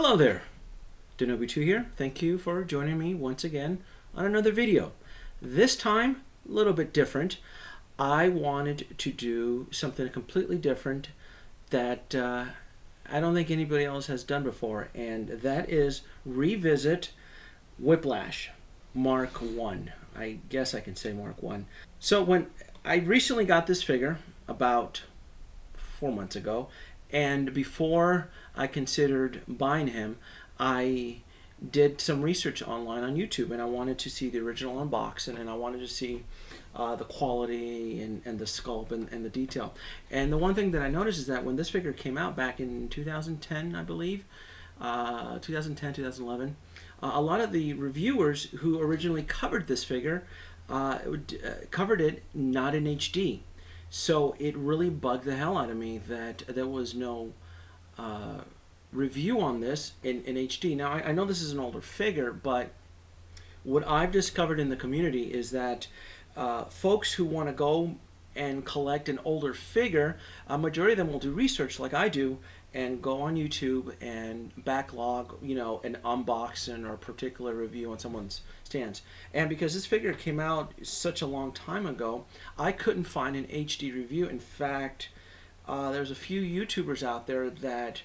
Hello there, Denobu2 here. Thank you for joining me once again on another video. This time, a little bit different. I wanted to do something completely different that I don't think anybody else has done before, and that is revisit Whiplash Mark 1. I guess I can say Mark 1. So when I recently got this figure about 4 months ago, and before I considered buying him, I did some research online on YouTube, and I wanted to see the original unboxing, and I wanted to see the quality and the sculpt and the detail. And the one thing that I noticed is that when this figure came out back in 2010, I believe, 2010, 2011, a lot of the reviewers who originally covered this figure covered it not in HD. So it really bugged the hell out of me that there was no review on this in HD. Now, I know this is an older figure, but what I've discovered in the community is that folks who want to go and collect an older figure, a majority of them will do research like I do and go on YouTube and backlog, an unboxing or a particular review on someone's stands. And because this figure came out such a long time ago, I couldn't find an HD review. In fact, there's a few YouTubers out there that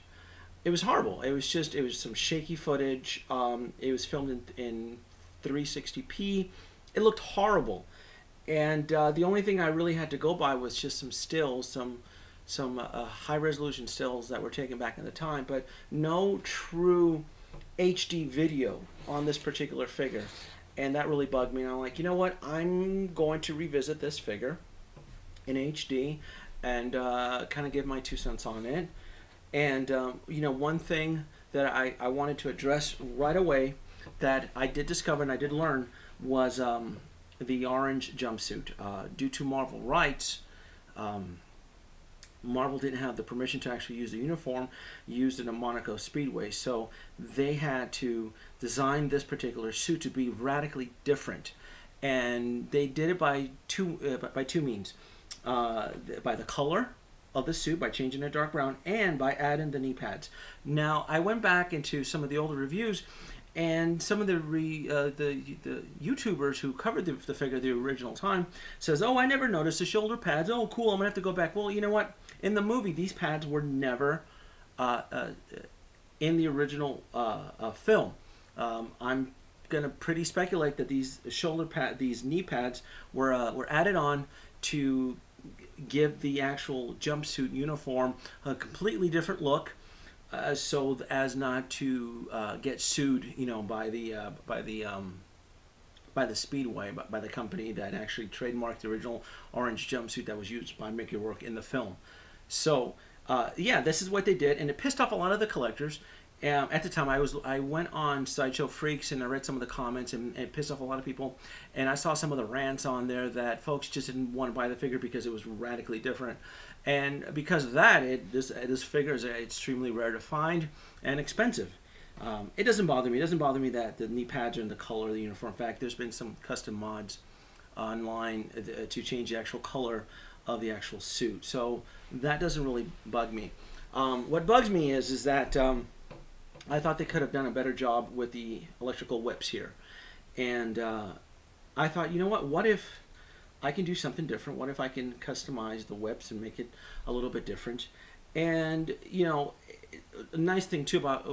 it was horrible. It was some shaky footage. It was filmed in 360p. It looked horrible. And the only thing I really had to go by was just some stills, some high resolution stills that were taken back in the time, but no true HD video on this particular figure. And that really bugged me. And I'm like, you know what? I'm going to revisit this figure in HD and kind of give my 2 cents on it. And one thing that I wanted to address right away that I did discover and I did learn was the orange jumpsuit. Due to Marvel rights, Marvel didn't have the permission to actually use the uniform used in a Monaco Speedway, so they had to design this particular suit to be radically different, and they did it by two means: by the color of the suit, by changing it dark brown, and by adding the knee pads. Now, I went back into some of the older reviews, and some of the YouTubers who covered the figure the original time says, "Oh, I never noticed the shoulder pads. Oh, cool, I'm gonna have to go back." Well, you know what? In the movie, these pads were never in the original film. I'm gonna pretty speculate that these these knee pads were added on to give the actual jumpsuit uniform a completely different look, so as not to get sued, by the Speedway, by the company that actually trademarked the original orange jumpsuit that was used by Mickey Rourke in the film. So this is what they did, and it pissed off a lot of the collectors. At the time, I went on Sideshow Freaks and I read some of the comments, and it pissed off a lot of people. And I saw some of the rants on there that folks just didn't want to buy the figure because it was radically different. And because of that, this figure is extremely rare to find and expensive. It doesn't bother me. It doesn't bother me that the knee pads are in the color of the uniform. In fact, there's been some custom mods online to change the actual color of the actual suit. So that doesn't really bug me. What bugs me is that I thought they could have done a better job with the electrical whips here. And I thought, you know what if I can do something different? What if I can customize the whips and make it a little bit different? And, a nice thing too about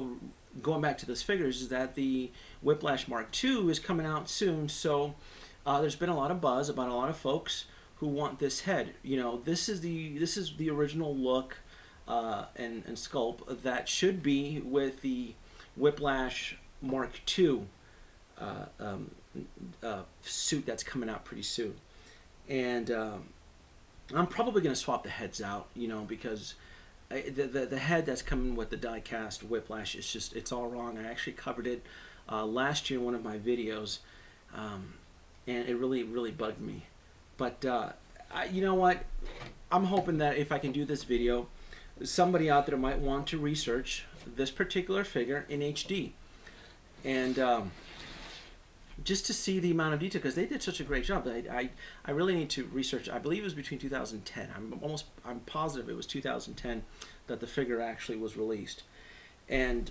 going back to this figures is that the Whiplash Mark II is coming out soon. So there's been a lot of buzz about a lot of folks who want this head. This is the original look and sculpt that should be with the Whiplash Mark II suit that's coming out pretty soon. And I'm probably going to swap the heads out, because the head that's coming with the die-cast Whiplash is it's all wrong. I actually covered it last year in one of my videos, and it really, really bugged me. But you know what? I'm hoping that if I can do this video, somebody out there might want to research this particular figure in HD, and just to see the amount of detail, because they did such a great job. I really need to research. I believe it was between 2010. I'm positive it was 2010 that the figure actually was released, and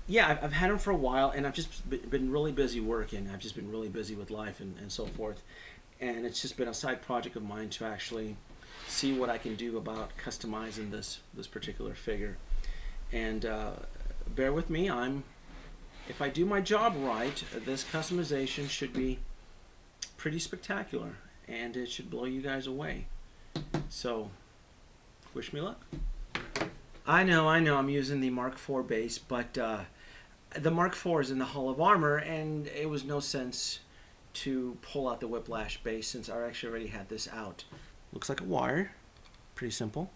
Yeah, I've had them for a while, and I've just been really busy working. I've just been really busy with life and so forth, and it's just been a side project of mine to actually see what I can do about customizing this particular figure. And bear with me. If I do my job right, this customization should be pretty spectacular, and it should blow you guys away. So, wish me luck. I know, I'm using the Mark IV base, but the Mark IV is in the Hall of Armor, and it was no sense to pull out the Whiplash base since I actually already had this out. Looks like a wire, pretty simple,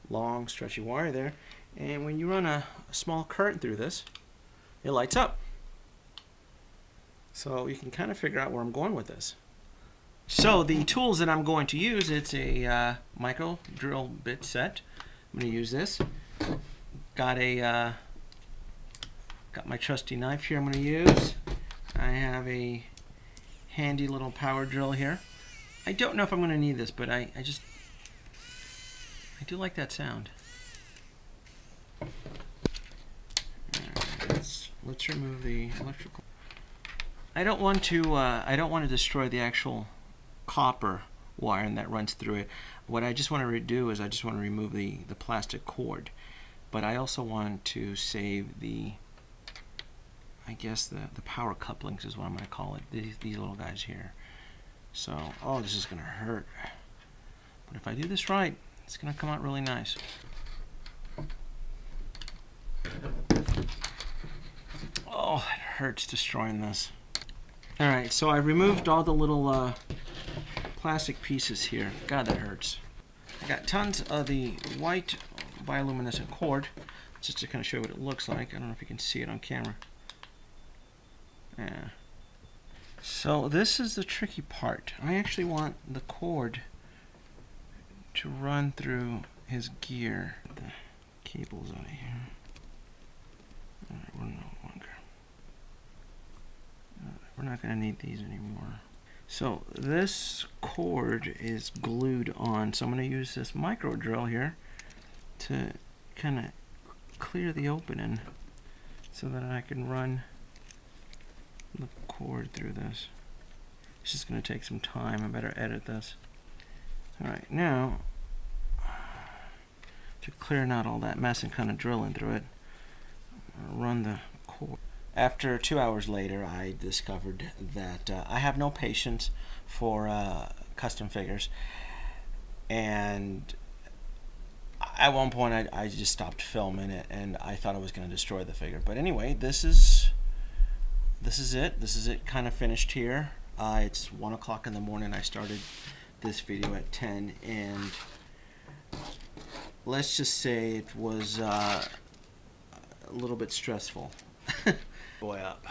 long stretchy wire there, and when you run a small current through this, it lights up. So you can kind of figure out where I'm going with this. So the tools that I'm going to use, it's a micro drill bit set. I'm going to use this. Got my trusty knife here I'm going to use. I have a handy little power drill here. I don't know if I'm going to need this, but I do like that sound. Let's remove the electrical. I don't want to destroy the actual copper wiring that runs through it. What I just want to do is I just want to remove the plastic cord, but I also want to save the, I guess the power couplings is what I'm going to call it, these little guys here. So, oh, this is going to hurt, but if I do this right, it's going to come out really nice. Oh, it hurts destroying this. Alright, so I removed all the little plastic pieces here. God, that hurts. I got tons of the white bioluminescent cord, just to kind of show you what it looks like. I don't know if you can see it on camera. Yeah. So this is the tricky part. I actually want the cord to run through his gear. The cable's out of here. Alright, we're no longer. We're not going to need these anymore. So this cord is glued on, so I'm going to use this micro drill here to kind of clear the opening so that I can run the cord through this. It's just going to take some time. I better edit this. Alright, now to clear out all that mess and kind of drilling through it, I'll run the cord. After 2 hours later, I discovered that I have no patience for custom figures, and at one point I just stopped filming it, and I thought I was going to destroy the figure. But anyway, this is it. This is it, kind of finished here. It's 1 o'clock in the morning. I started this video at 10, and let's just say it was a little bit stressful. Boy up.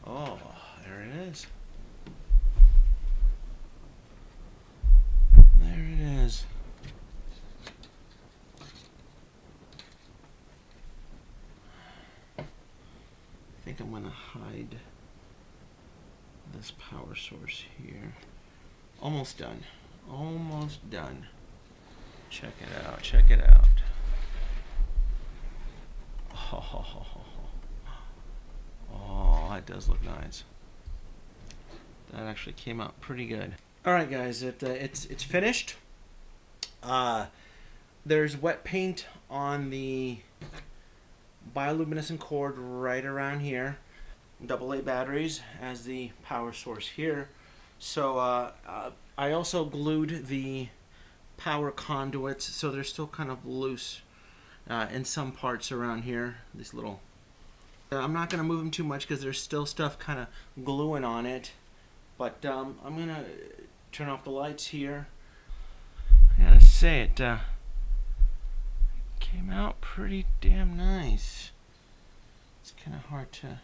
Oh, there it is. There it is. I think I'm going to hide this power source here. Almost done. Almost done. Check it out. Check it out. Oh, that does look nice. That actually came out pretty good. All right, guys, it's finished. There's wet paint on the bioluminescent cord right around here. AA batteries as the power source here. So I also glued the power conduits, so they're still kind of loose in some parts around here. These little. I'm not going to move them too much because there's still stuff kind of gluing on it. But I'm going to turn off the lights here. I gotta say, it came out pretty damn nice. It's kind of hard to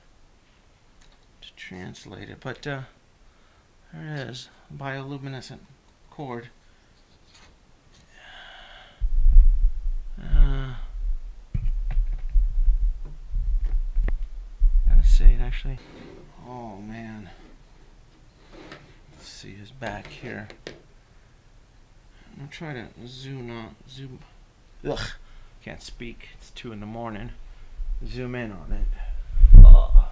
translate it, but there it is, bioluminescent cord. Gotta say it actually. Oh man. Let's see his back here. I'm gonna try to zoom out. Ugh, can't speak. It's 2 in the morning. zoom in on it. Oh.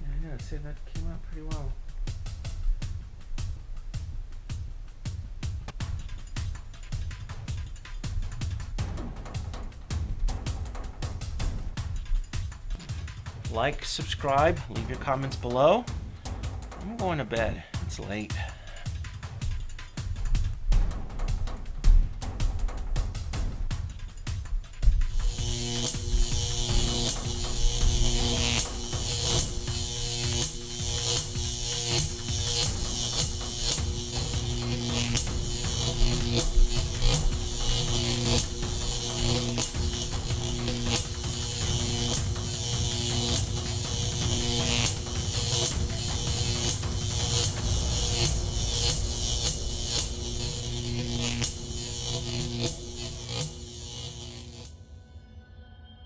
Yeah, I gotta say that came out pretty well. Like, subscribe, leave your comments below. I'm going to bed. It's late.